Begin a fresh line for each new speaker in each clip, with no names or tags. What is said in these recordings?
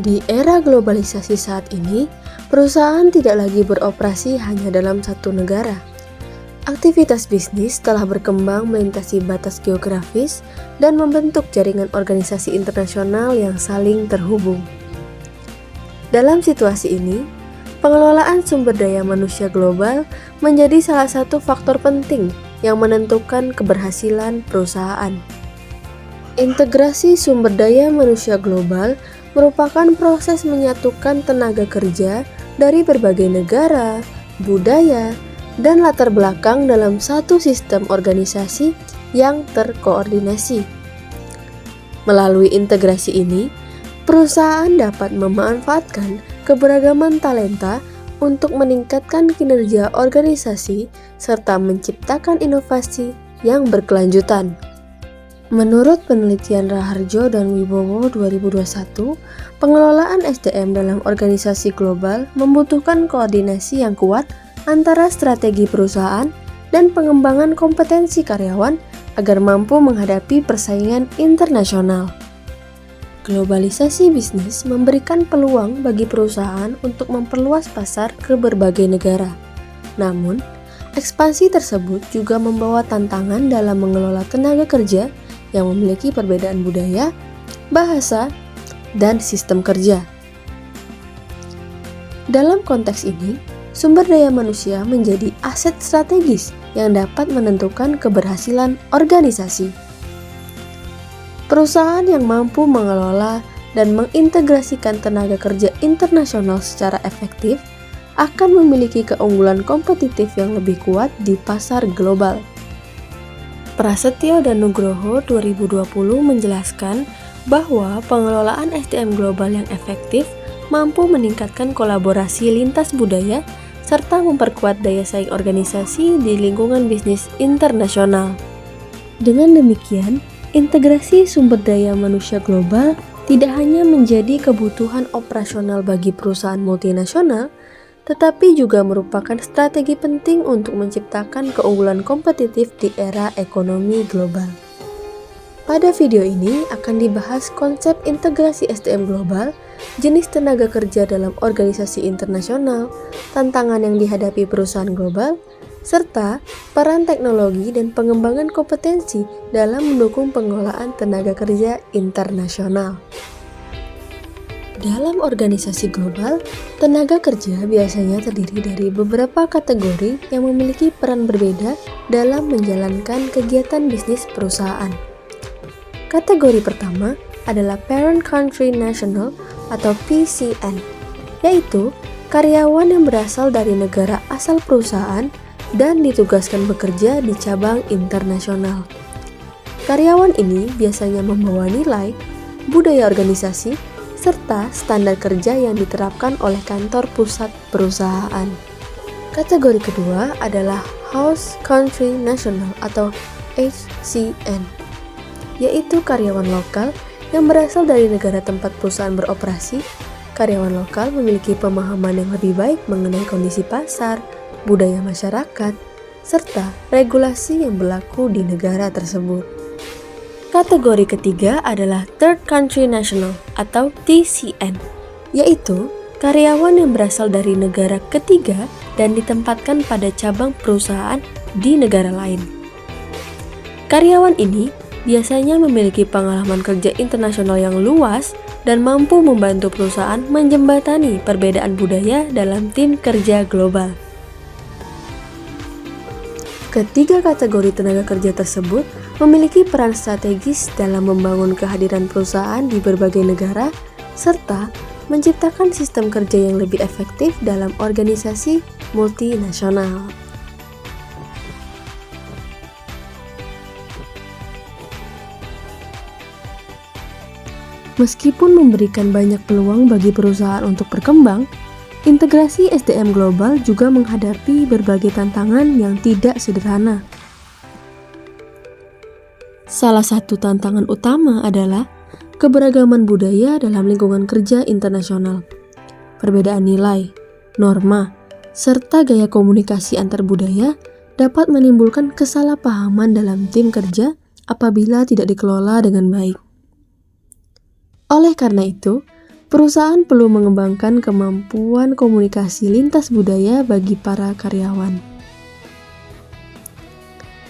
Di era globalisasi saat ini, perusahaan tidak lagi beroperasi hanya dalam satu negara. Aktivitas bisnis telah berkembang melintasi batas geografis dan membentuk jaringan organisasi internasional yang saling terhubung. Dalam situasi ini, pengelolaan sumber daya manusia global menjadi salah satu faktor penting yang menentukan keberhasilan perusahaan. Integrasi sumber daya manusia global merupakan proses menyatukan tenaga kerja dari berbagai negara, budaya, dan latar belakang dalam satu sistem organisasi yang terkoordinasi. Melalui integrasi ini, perusahaan dapat memanfaatkan keberagaman talenta untuk meningkatkan kinerja organisasi serta menciptakan inovasi yang berkelanjutan. Menurut penelitian Raharjo dan Wibowo 2021, pengelolaan SDM dalam organisasi global membutuhkan koordinasi yang kuat antara strategi perusahaan dan pengembangan kompetensi karyawan agar mampu menghadapi persaingan internasional. Globalisasi bisnis memberikan peluang bagi perusahaan untuk memperluas pasar ke berbagai negara. Namun, ekspansi tersebut juga membawa tantangan dalam mengelola tenaga kerja yang memiliki perbedaan budaya, bahasa, dan sistem kerja. Dalam konteks ini, sumber daya manusia menjadi aset strategis yang dapat menentukan keberhasilan organisasi. Perusahaan yang mampu mengelola dan mengintegrasikan tenaga kerja internasional secara efektif akan memiliki keunggulan kompetitif yang lebih kuat di pasar global. Prasetyo dan Nugroho 2020 menjelaskan bahwa pengelolaan SDM global yang efektif mampu meningkatkan kolaborasi lintas budaya serta memperkuat daya saing organisasi di lingkungan bisnis internasional. Dengan demikian, integrasi sumber daya manusia global tidak hanya menjadi kebutuhan operasional bagi perusahaan multinasional, tetapi juga merupakan strategi penting untuk menciptakan keunggulan kompetitif di era ekonomi global. Pada video ini akan dibahas konsep integrasi SDM global, jenis tenaga kerja dalam organisasi internasional, tantangan yang dihadapi perusahaan global, serta peran teknologi dan pengembangan kompetensi dalam mendukung pengelolaan tenaga kerja internasional. Dalam organisasi global, tenaga kerja biasanya terdiri dari beberapa kategori yang memiliki peran berbeda dalam menjalankan kegiatan bisnis perusahaan. Kategori pertama adalah Parent Country National atau PCN, yaitu karyawan yang berasal dari negara asal perusahaan dan ditugaskan bekerja di cabang internasional. Karyawan ini biasanya membawa nilai, budaya organisasi, serta standar kerja yang diterapkan oleh kantor pusat perusahaan. Kategori kedua adalah Host Country National atau HCN, yaitu karyawan lokal yang berasal dari negara tempat perusahaan beroperasi. Karyawan lokal memiliki pemahaman yang lebih baik mengenai kondisi pasar, budaya masyarakat, serta regulasi yang berlaku di negara tersebut. Kategori ketiga adalah Third Country National atau TCN, yaitu karyawan yang berasal dari negara ketiga dan ditempatkan pada cabang perusahaan di negara lain. Karyawan ini biasanya memiliki pengalaman kerja internasional yang luas dan mampu membantu perusahaan menjembatani perbedaan budaya dalam tim kerja global. Ketiga kategori tenaga kerja tersebut memiliki peran strategis dalam membangun kehadiran perusahaan di berbagai negara serta menciptakan sistem kerja yang lebih efektif dalam organisasi multinasional. Meskipun memberikan banyak peluang bagi perusahaan untuk berkembang, integrasi SDM global juga menghadapi berbagai tantangan yang tidak sederhana. Salah satu tantangan utama adalah keberagaman budaya dalam lingkungan kerja internasional. Perbedaan nilai, norma, serta gaya komunikasi antar budaya dapat menimbulkan kesalahpahaman dalam tim kerja apabila tidak dikelola dengan baik. Oleh karena itu, perusahaan perlu mengembangkan kemampuan komunikasi lintas budaya bagi para karyawan.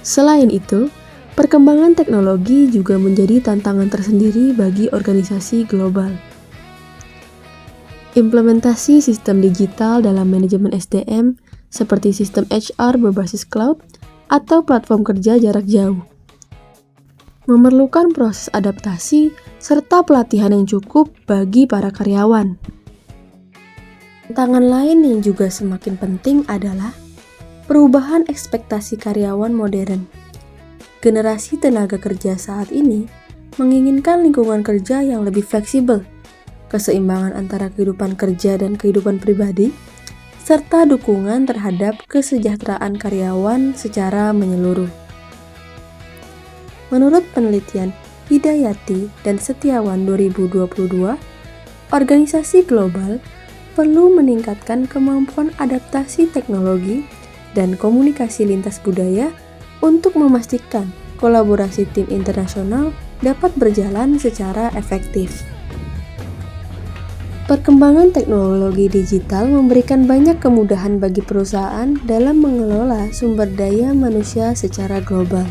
Selain itu, perkembangan teknologi juga menjadi tantangan tersendiri bagi organisasi global. Implementasi sistem digital dalam manajemen SDM seperti sistem HR berbasis cloud atau platform kerja jarak jauh memerlukan proses adaptasi serta pelatihan yang cukup bagi para karyawan. Tantangan lain yang juga semakin penting adalah perubahan ekspektasi karyawan modern. Generasi tenaga kerja saat ini menginginkan lingkungan kerja yang lebih fleksibel, keseimbangan antara kehidupan kerja dan kehidupan pribadi, serta dukungan terhadap kesejahteraan karyawan secara menyeluruh. Menurut penelitian Hidayati dan Setiawan 2022, organisasi global perlu meningkatkan kemampuan adaptasi teknologi dan komunikasi lintas budaya untuk memastikan kolaborasi tim internasional dapat berjalan secara efektif. Perkembangan teknologi digital memberikan banyak kemudahan bagi perusahaan dalam mengelola sumber daya manusia secara global.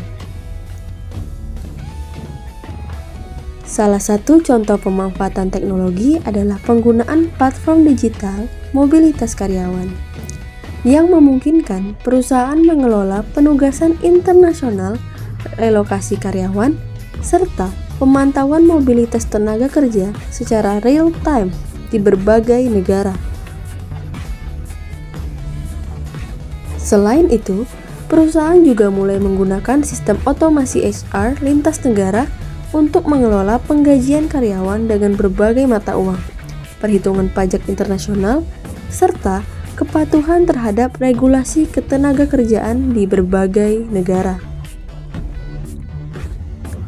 Salah satu contoh pemanfaatan teknologi adalah penggunaan platform digital mobilitas karyawan, yang memungkinkan perusahaan mengelola penugasan internasional, relokasi karyawan, serta pemantauan mobilitas tenaga kerja secara real-time di berbagai negara. Selain itu, perusahaan juga mulai menggunakan sistem otomasi HR lintas negara untuk mengelola penggajian karyawan dengan berbagai mata uang, perhitungan pajak internasional, serta kepatuhan terhadap regulasi ketenagakerjaan di berbagai negara.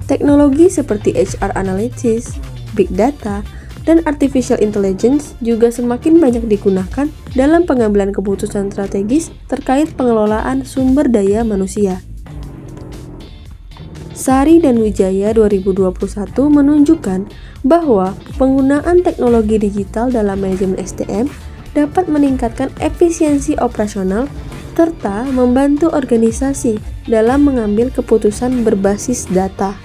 Teknologi seperti HR Analytics, Big Data, dan Artificial Intelligence juga semakin banyak digunakan dalam pengambilan keputusan strategis terkait pengelolaan sumber daya manusia. Sari dan Wijaya 2021 menunjukkan bahwa penggunaan teknologi digital dalam manajemen SDM dapat meningkatkan efisiensi operasional serta membantu organisasi dalam mengambil keputusan berbasis data.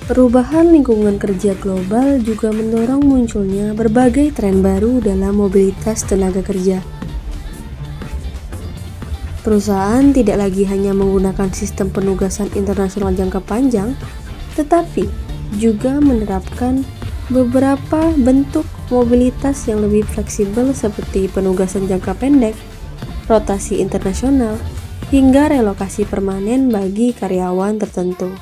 Perubahan lingkungan kerja global juga mendorong munculnya berbagai tren baru dalam mobilitas tenaga kerja. Perusahaan tidak lagi hanya menggunakan sistem penugasan internasional jangka panjang, tetapi juga menerapkan beberapa bentuk mobilitas yang lebih fleksibel seperti penugasan jangka pendek, rotasi internasional, hingga relokasi permanen bagi karyawan tertentu.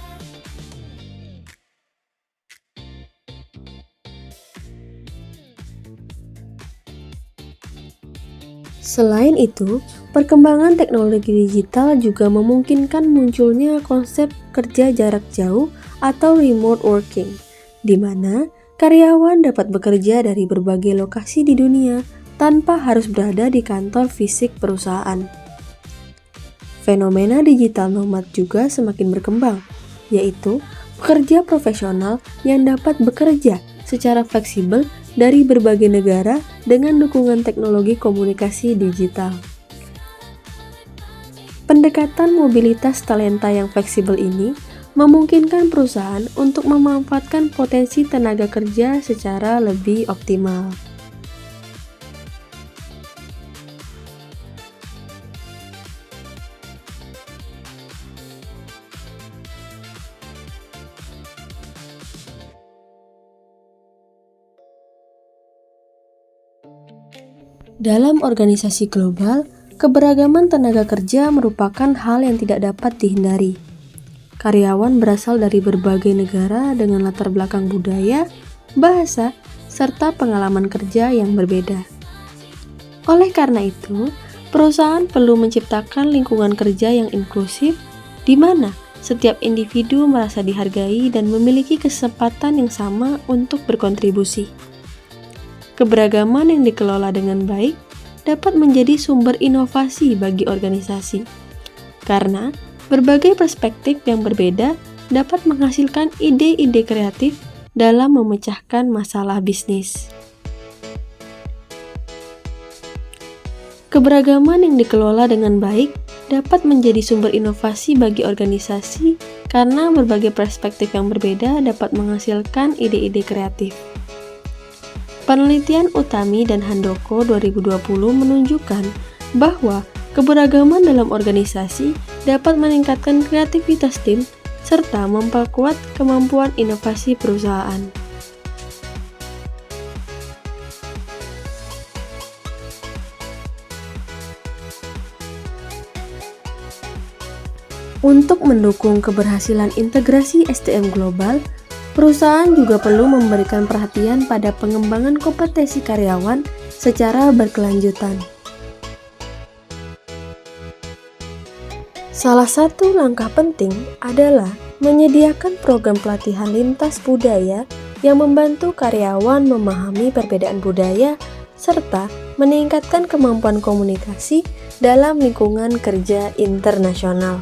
Selain itu, perkembangan teknologi digital juga memungkinkan munculnya konsep kerja jarak jauh atau remote working, di mana karyawan dapat bekerja dari berbagai lokasi di dunia tanpa harus berada di kantor fisik perusahaan. Fenomena digital nomad juga semakin berkembang, yaitu pekerja profesional yang dapat bekerja secara fleksibel dari berbagai negara dengan dukungan teknologi komunikasi digital. Pendekatan mobilitas talenta yang fleksibel ini memungkinkan perusahaan untuk memanfaatkan potensi tenaga kerja secara lebih optimal. Dalam organisasi global, keberagaman tenaga kerja merupakan hal yang tidak dapat dihindari. Karyawan berasal dari berbagai negara dengan latar belakang budaya, bahasa, serta pengalaman kerja yang berbeda. Oleh karena itu, perusahaan perlu menciptakan lingkungan kerja yang inklusif, di mana setiap individu merasa dihargai dan memiliki kesempatan yang sama untuk berkontribusi. Keberagaman yang dikelola dengan baik dapat menjadi sumber inovasi bagi organisasi, karena berbagai perspektif yang berbeda dapat menghasilkan ide-ide kreatif dalam memecahkan masalah bisnis. Keberagaman yang dikelola dengan baik dapat menjadi sumber inovasi bagi organisasi karena berbagai perspektif yang berbeda dapat menghasilkan ide-ide kreatif. Penelitian Utami dan Handoko 2020 menunjukkan bahwa keberagaman dalam organisasi dapat meningkatkan kreativitas tim serta memperkuat kemampuan inovasi perusahaan. Untuk mendukung keberhasilan integrasi SDM global, perusahaan juga perlu memberikan perhatian pada pengembangan kompetensi karyawan secara berkelanjutan. Salah satu langkah penting adalah menyediakan program pelatihan lintas budaya yang membantu karyawan memahami perbedaan budaya serta meningkatkan kemampuan komunikasi dalam lingkungan kerja internasional.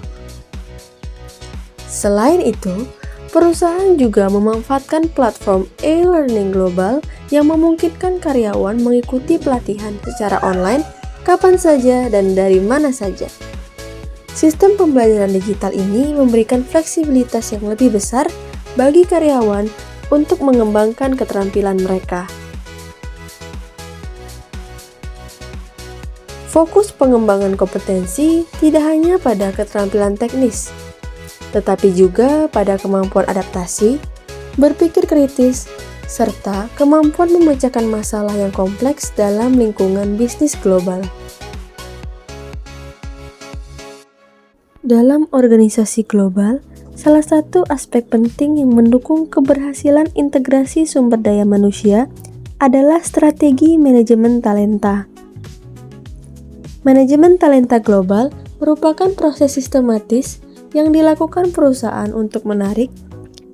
Selain itu, perusahaan juga memanfaatkan platform e-learning global yang memungkinkan karyawan mengikuti pelatihan secara online kapan saja dan dari mana saja. Sistem pembelajaran digital ini memberikan fleksibilitas yang lebih besar bagi karyawan untuk mengembangkan keterampilan mereka. Fokus pengembangan kompetensi tidak hanya pada keterampilan teknis, tetapi juga pada kemampuan adaptasi, berpikir kritis, serta kemampuan memecahkan masalah yang kompleks dalam lingkungan bisnis global. Dalam organisasi global, salah satu aspek penting yang mendukung keberhasilan integrasi sumber daya manusia adalah strategi manajemen talenta. Manajemen talenta global merupakan proses sistematis yang dilakukan perusahaan untuk menarik,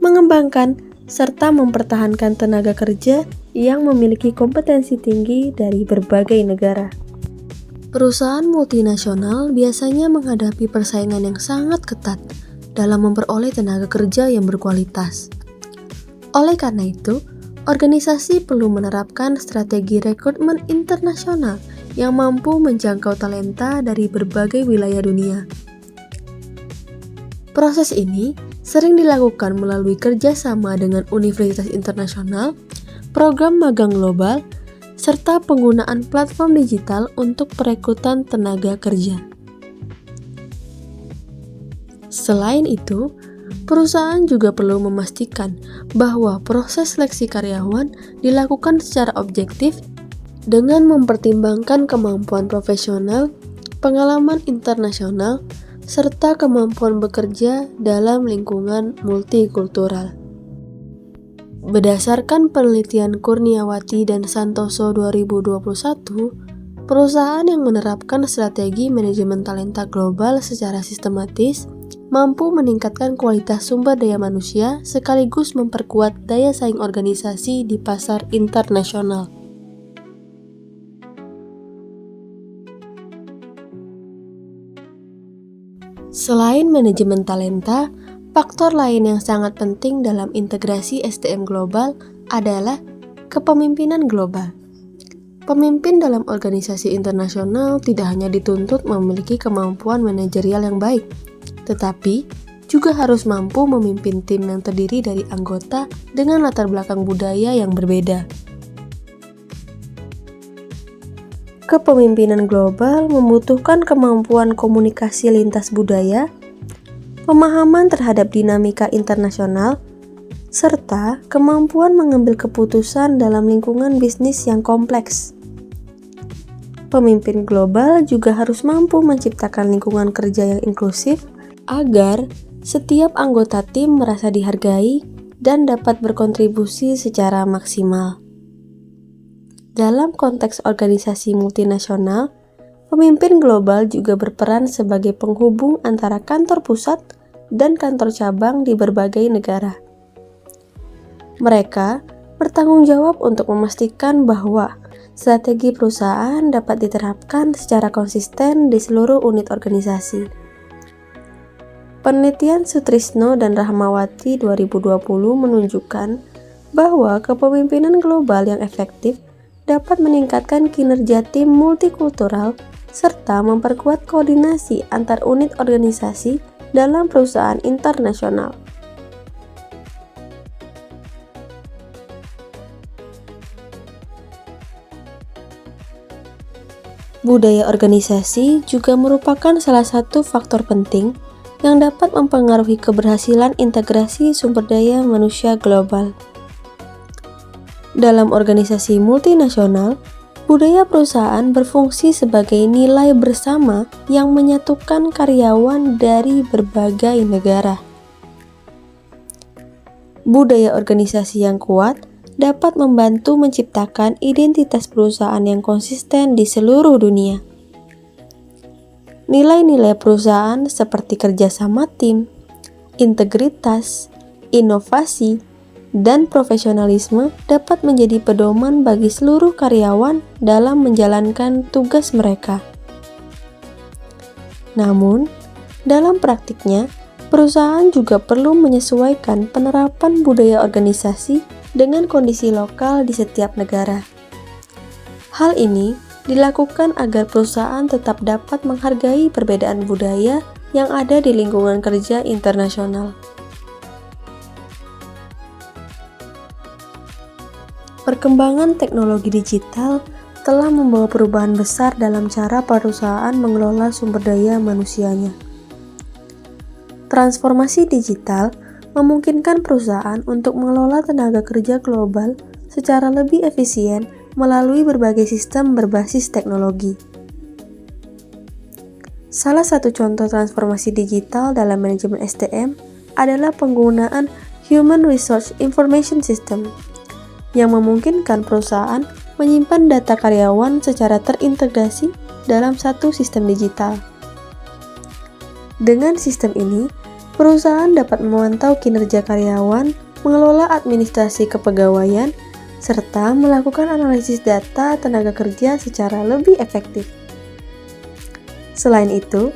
mengembangkan, serta mempertahankan tenaga kerja yang memiliki kompetensi tinggi dari berbagai negara. Perusahaan multinasional biasanya menghadapi persaingan yang sangat ketat dalam memperoleh tenaga kerja yang berkualitas. Oleh karena itu, organisasi perlu menerapkan strategi rekrutmen internasional yang mampu menjangkau talenta dari berbagai wilayah dunia. Proses ini sering dilakukan melalui kerjasama dengan universitas internasional, program magang global, serta penggunaan platform digital untuk perekrutan tenaga kerja. Selain itu, perusahaan juga perlu memastikan bahwa proses seleksi karyawan dilakukan secara objektif dengan mempertimbangkan kemampuan profesional, pengalaman internasional, serta kemampuan bekerja dalam lingkungan multikultural. Berdasarkan penelitian Kurniawati dan Santoso 2021, perusahaan yang menerapkan strategi manajemen talenta global secara sistematis mampu meningkatkan kualitas sumber daya manusia sekaligus memperkuat daya saing organisasi di pasar internasional. Selain manajemen talenta, faktor lain yang sangat penting dalam integrasi SDM global adalah kepemimpinan global. Pemimpin dalam organisasi internasional tidak hanya dituntut memiliki kemampuan manajerial yang baik, tetapi juga harus mampu memimpin tim yang terdiri dari anggota dengan latar belakang budaya yang berbeda. Kepemimpinan global membutuhkan kemampuan komunikasi lintas budaya, pemahaman terhadap dinamika internasional, serta kemampuan mengambil keputusan dalam lingkungan bisnis yang kompleks. Pemimpin global juga harus mampu menciptakan lingkungan kerja yang inklusif agar setiap anggota tim merasa dihargai dan dapat berkontribusi secara maksimal. Dalam konteks organisasi multinasional, pemimpin global juga berperan sebagai penghubung antara kantor pusat dan kantor cabang di berbagai negara. Mereka bertanggung jawab untuk memastikan bahwa strategi perusahaan dapat diterapkan secara konsisten di seluruh unit organisasi. Penelitian Sutrisno dan Rahmawati 2020 menunjukkan bahwa kepemimpinan global yang efektif dapat meningkatkan kinerja tim multikultural serta memperkuat koordinasi antar unit organisasi dalam perusahaan internasional. Budaya organisasi juga merupakan salah satu faktor penting yang dapat mempengaruhi keberhasilan integrasi sumber daya manusia global. Dalam organisasi multinasional, budaya perusahaan berfungsi sebagai nilai bersama yang menyatukan karyawan dari berbagai negara. Budaya organisasi yang kuat dapat membantu menciptakan identitas perusahaan yang konsisten di seluruh dunia. Nilai-nilai perusahaan seperti kerjasama tim, integritas, inovasi, dan profesionalisme dapat menjadi pedoman bagi seluruh karyawan dalam menjalankan tugas mereka. Namun, dalam praktiknya, perusahaan juga perlu menyesuaikan penerapan budaya organisasi dengan kondisi lokal di setiap negara. Hal ini dilakukan agar perusahaan tetap dapat menghargai perbedaan budaya yang ada di lingkungan kerja internasional. Perkembangan teknologi digital telah membawa perubahan besar dalam cara perusahaan mengelola sumber daya manusianya. Transformasi digital memungkinkan perusahaan untuk mengelola tenaga kerja global secara lebih efisien melalui berbagai sistem berbasis teknologi. Salah satu contoh transformasi digital dalam manajemen SDM adalah penggunaan Human Resource Information System yang memungkinkan perusahaan menyimpan data karyawan secara terintegrasi dalam satu sistem digital. Dengan sistem ini, perusahaan dapat memantau kinerja karyawan, mengelola administrasi kepegawaian, serta melakukan analisis data tenaga kerja secara lebih efektif. Selain itu,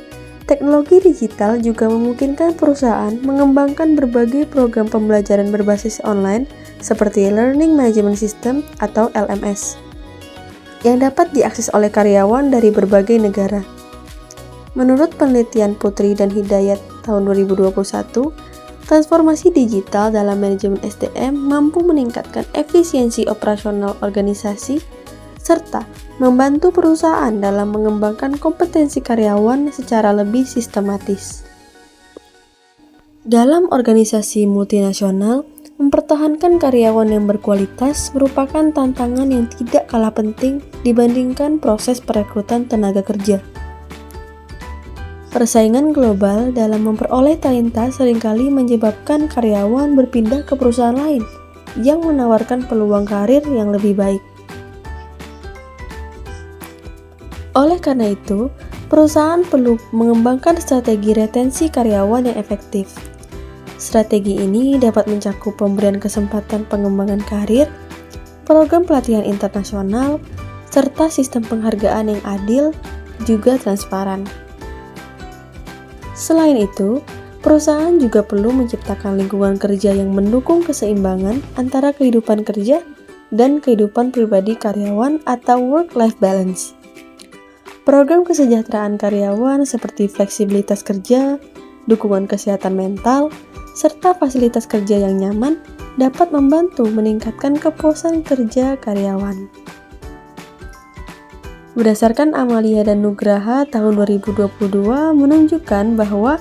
teknologi digital juga memungkinkan perusahaan mengembangkan berbagai program pembelajaran berbasis online seperti Learning Management System atau LMS, yang dapat diakses oleh karyawan dari berbagai negara. Menurut penelitian Putri dan Hidayat tahun 2021, transformasi digital dalam manajemen SDM mampu meningkatkan efisiensi operasional organisasi serta membantu perusahaan dalam mengembangkan kompetensi karyawan secara lebih sistematis. Dalam organisasi multinasional, mempertahankan karyawan yang berkualitas merupakan tantangan yang tidak kalah penting dibandingkan proses perekrutan tenaga kerja. Persaingan global dalam memperoleh talenta seringkali menyebabkan karyawan berpindah ke perusahaan lain yang menawarkan peluang karir yang lebih baik. Oleh karena itu, perusahaan perlu mengembangkan strategi retensi karyawan yang efektif. Strategi ini dapat mencakup pemberian kesempatan pengembangan karir, program pelatihan internasional, serta sistem penghargaan yang adil juga transparan. Selain itu, perusahaan juga perlu menciptakan lingkungan kerja yang mendukung keseimbangan antara kehidupan kerja dan kehidupan pribadi karyawan atau work-life balance. Program kesejahteraan karyawan seperti fleksibilitas kerja, dukungan kesehatan mental, serta fasilitas kerja yang nyaman dapat membantu meningkatkan kepuasan kerja karyawan. Berdasarkan Amalia dan Nugraha tahun 2022 menunjukkan bahwa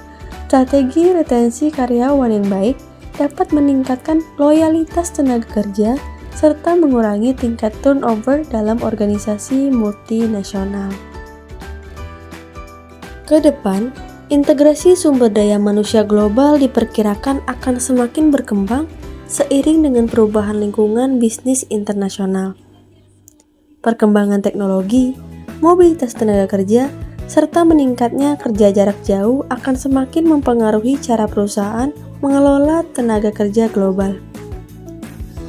strategi retensi karyawan yang baik dapat meningkatkan loyalitas tenaga kerja serta mengurangi tingkat turnover dalam organisasi multinasional. Kedepan, integrasi sumber daya manusia global diperkirakan akan semakin berkembang seiring dengan perubahan lingkungan bisnis internasional. Perkembangan teknologi, mobilitas tenaga kerja, serta meningkatnya kerja jarak jauh akan semakin mempengaruhi cara perusahaan mengelola tenaga kerja global.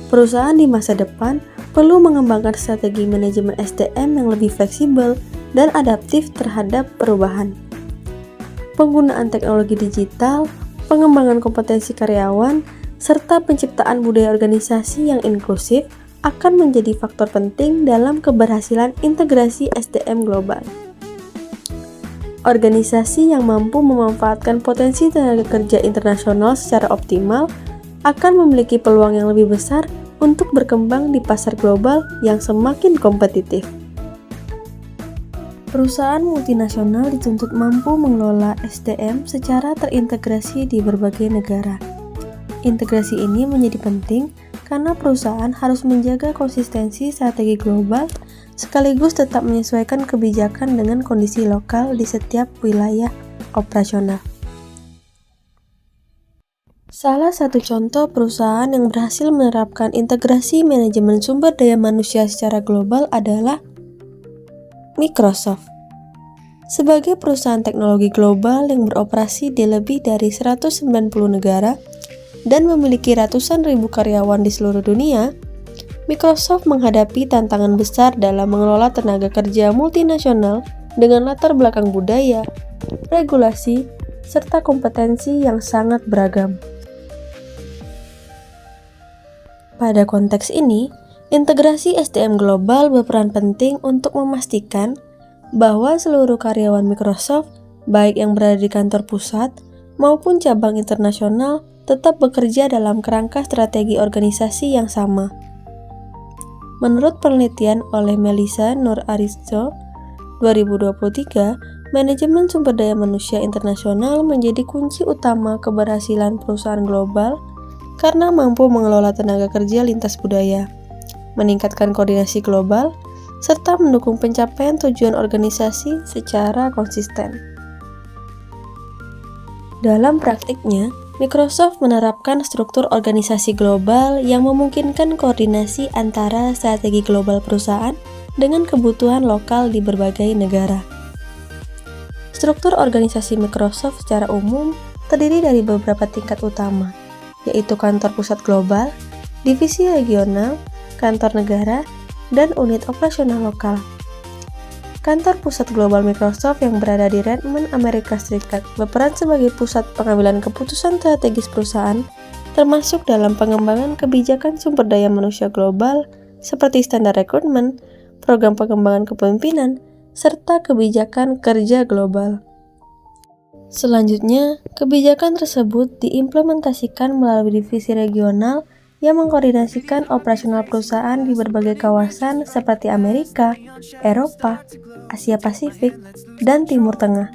Perusahaan di masa depan perlu mengembangkan strategi manajemen SDM yang lebih fleksibel dan adaptif terhadap perubahan. Penggunaan teknologi digital, pengembangan kompetensi karyawan, serta penciptaan budaya organisasi yang inklusif akan menjadi faktor penting dalam keberhasilan integrasi SDM global. Organisasi yang mampu memanfaatkan potensi tenaga kerja internasional secara optimal akan memiliki peluang yang lebih besar untuk berkembang di pasar global yang semakin kompetitif. Perusahaan multinasional dituntut mampu mengelola SDM secara terintegrasi di berbagai negara. Integrasi ini menjadi penting karena perusahaan harus menjaga konsistensi strategi global sekaligus tetap menyesuaikan kebijakan dengan kondisi lokal di setiap wilayah operasional. Salah satu contoh perusahaan yang berhasil menerapkan integrasi manajemen sumber daya manusia secara global adalah Microsoft. Sebagai perusahaan teknologi global yang beroperasi di lebih dari 190 negara, dan memiliki ratusan ribu karyawan di seluruh dunia, Microsoft menghadapi tantangan besar dalam mengelola tenaga kerja multinasional dengan latar belakang budaya, regulasi, serta kompetensi yang sangat beragam. Pada konteks ini, integrasi SDM global berperan penting untuk memastikan bahwa seluruh karyawan Microsoft, baik yang berada di kantor pusat maupun cabang internasional, tetap bekerja dalam kerangka strategi organisasi yang sama. Menurut penelitian oleh Melissa Nur-Aristo 2023, manajemen sumber daya manusia internasional menjadi kunci utama keberhasilan perusahaan global karena mampu mengelola tenaga kerja lintas budaya, meningkatkan koordinasi global, serta mendukung pencapaian tujuan organisasi secara konsisten. Dalam praktiknya, Microsoft menerapkan struktur organisasi global yang memungkinkan koordinasi antara strategi global perusahaan dengan kebutuhan lokal di berbagai negara. Struktur organisasi Microsoft secara umum terdiri dari beberapa tingkat utama, yaitu kantor pusat global, divisi regional, kantor negara, dan unit operasional lokal. Kantor pusat global Microsoft yang berada di Redmond, Amerika Serikat berperan sebagai pusat pengambilan keputusan strategis perusahaan, termasuk dalam pengembangan kebijakan sumber daya manusia global seperti standar rekrutmen, program pengembangan kepemimpinan, serta kebijakan kerja global. Selanjutnya, kebijakan tersebut diimplementasikan melalui divisi regional yang mengkoordinasikan operasional perusahaan di berbagai kawasan seperti Amerika, Eropa, Asia Pasifik, dan Timur Tengah.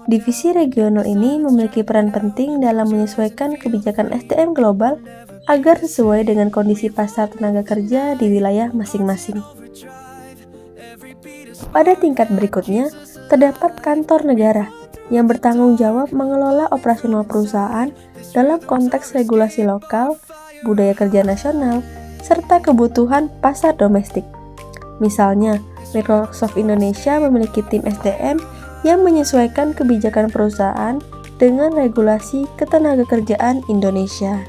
Divisi regional ini memiliki peran penting dalam menyesuaikan kebijakan SDM global agar sesuai dengan kondisi pasar tenaga kerja di wilayah masing-masing. Pada tingkat berikutnya, terdapat kantor negara yang bertanggung jawab mengelola operasional perusahaan dalam konteks regulasi lokal, budaya kerja nasional, serta kebutuhan pasar domestik. Misalnya, Microsoft Indonesia memiliki tim SDM yang menyesuaikan kebijakan perusahaan dengan regulasi ketenagakerjaan Indonesia.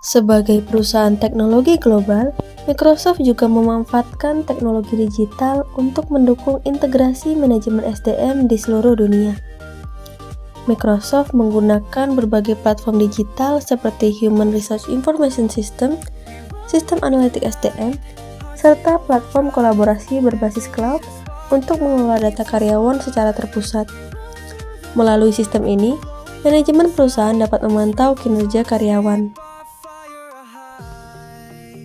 Sebagai perusahaan teknologi global, Microsoft juga memanfaatkan teknologi digital untuk mendukung integrasi manajemen SDM di seluruh dunia. Microsoft menggunakan berbagai platform digital seperti Human Resource Information System, sistem analitik SDM, serta platform kolaborasi berbasis cloud untuk mengelola data karyawan secara terpusat. Melalui sistem ini, manajemen perusahaan dapat memantau kinerja karyawan.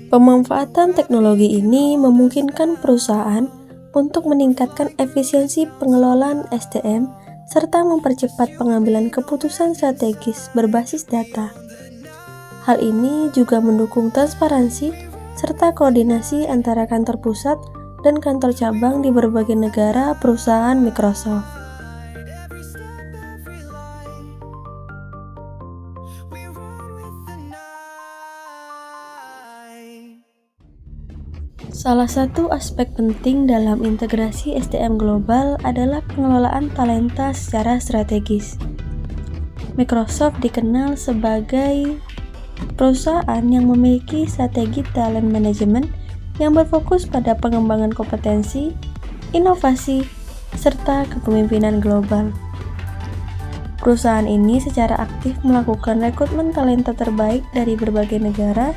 Pemanfaatan teknologi ini memungkinkan perusahaan untuk meningkatkan efisiensi pengelolaan SDM serta mempercepat pengambilan keputusan strategis berbasis data. Hal ini juga mendukung transparansi serta koordinasi antara kantor pusat dan kantor cabang di berbagai negara perusahaan Microsoft. Salah satu aspek penting dalam integrasi SDM global adalah pengelolaan talenta secara strategis. Microsoft dikenal sebagai perusahaan yang memiliki strategi talent management yang berfokus pada pengembangan kompetensi, inovasi, serta kepemimpinan global. Perusahaan ini secara aktif melakukan rekrutmen talenta terbaik dari berbagai negara,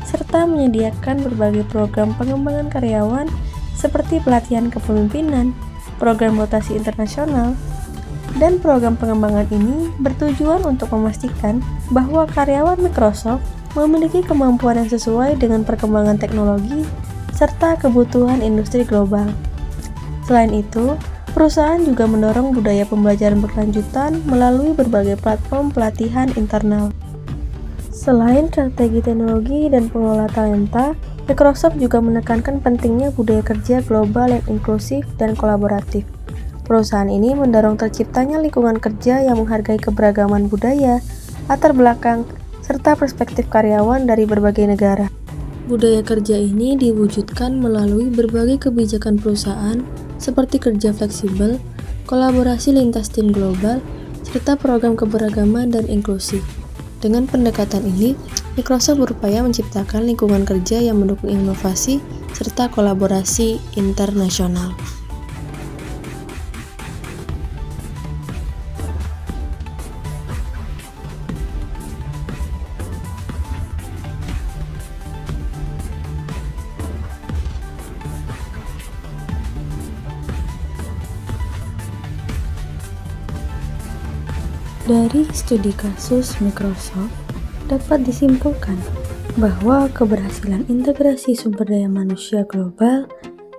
serta menyediakan berbagai program pengembangan karyawan seperti pelatihan kepemimpinan, program rotasi internasional, dan program pengembangan ini bertujuan untuk memastikan bahwa karyawan Microsoft memiliki kemampuan yang sesuai dengan perkembangan teknologi serta kebutuhan industri global. Selain itu, perusahaan juga mendorong budaya pembelajaran berkelanjutan melalui berbagai platform pelatihan internal. Selain strategi teknologi dan pengelola talenta, Microsoft juga menekankan pentingnya budaya kerja global yang inklusif dan kolaboratif. Perusahaan ini mendorong terciptanya lingkungan kerja yang menghargai keberagaman budaya, latar belakang, serta perspektif karyawan dari berbagai negara. Budaya kerja ini diwujudkan melalui berbagai kebijakan perusahaan seperti kerja fleksibel, kolaborasi lintas tim global, serta program keberagaman dan inklusi. Dengan pendekatan ini, Microsoft berupaya menciptakan lingkungan kerja yang mendukung inovasi serta kolaborasi internasional. Dari studi kasus Microsoft, dapat disimpulkan bahwa keberhasilan integrasi sumber daya manusia global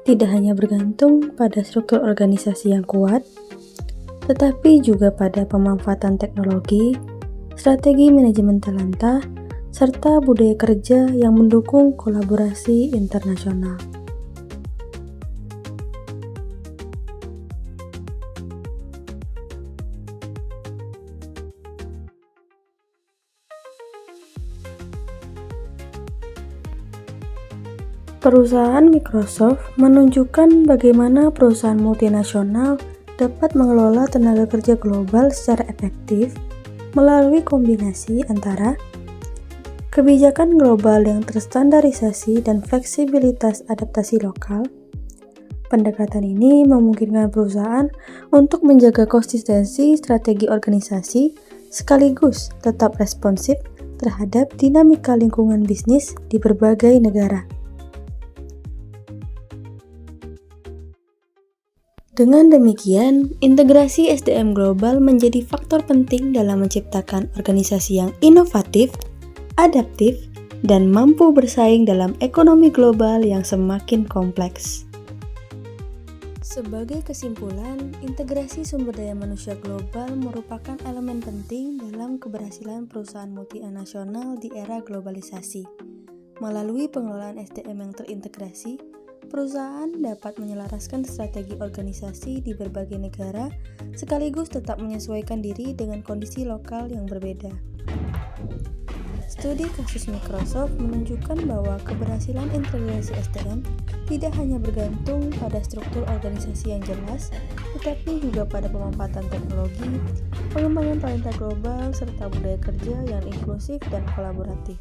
tidak hanya bergantung pada struktur organisasi yang kuat, tetapi juga pada pemanfaatan teknologi, strategi manajemen talenta, serta budaya kerja yang mendukung kolaborasi internasional. Perusahaan Microsoft menunjukkan bagaimana perusahaan multinasional dapat mengelola tenaga kerja global secara efektif melalui kombinasi antara kebijakan global yang terstandarisasi dan fleksibilitas adaptasi lokal. Pendekatan ini memungkinkan perusahaan untuk menjaga konsistensi strategi organisasi sekaligus tetap responsif terhadap dinamika lingkungan bisnis di berbagai negara. Dengan demikian, integrasi SDM global menjadi faktor penting dalam menciptakan organisasi yang inovatif, adaptif, dan mampu bersaing dalam ekonomi global yang semakin kompleks. Sebagai kesimpulan, integrasi sumber daya manusia global merupakan elemen penting dalam keberhasilan perusahaan multinasional di era globalisasi. Melalui pengelolaan SDM yang terintegrasi, perusahaan dapat menyelaraskan strategi organisasi di berbagai negara, sekaligus tetap menyesuaikan diri dengan kondisi lokal yang berbeda. Studi kasus Microsoft menunjukkan bahwa keberhasilan integrasi SDM tidak hanya bergantung pada struktur organisasi yang jelas, tetapi juga pada pemanfaatan teknologi, pengembangan talenta global, serta budaya kerja yang inklusif dan kolaboratif.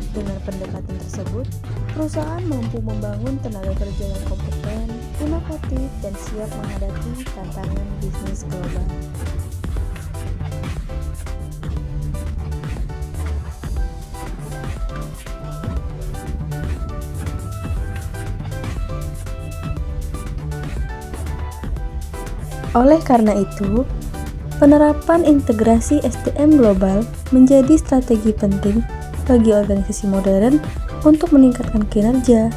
Dengan pendekatan tersebut, perusahaan mampu membangun tenaga kerja yang kompeten, inovatif, dan siap menghadapi tantangan bisnis global. Oleh karena itu, penerapan integrasi SDM global menjadi strategi penting bagi organisasi modern untuk meningkatkan kinerja,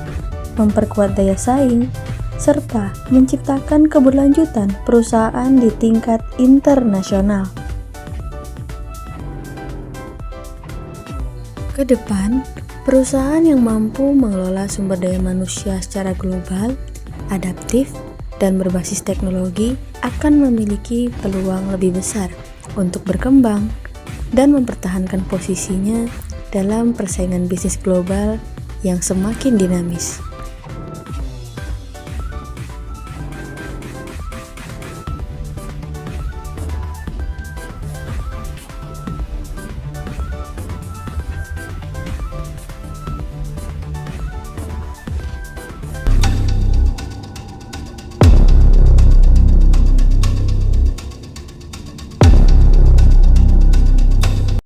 memperkuat daya saing, serta menciptakan keberlanjutan perusahaan di tingkat internasional. Ke depan, perusahaan yang mampu mengelola sumber daya manusia secara global, adaptif, dan berbasis teknologi akan memiliki peluang lebih besar untuk berkembang dan mempertahankan posisinya dalam persaingan bisnis global yang semakin dinamis.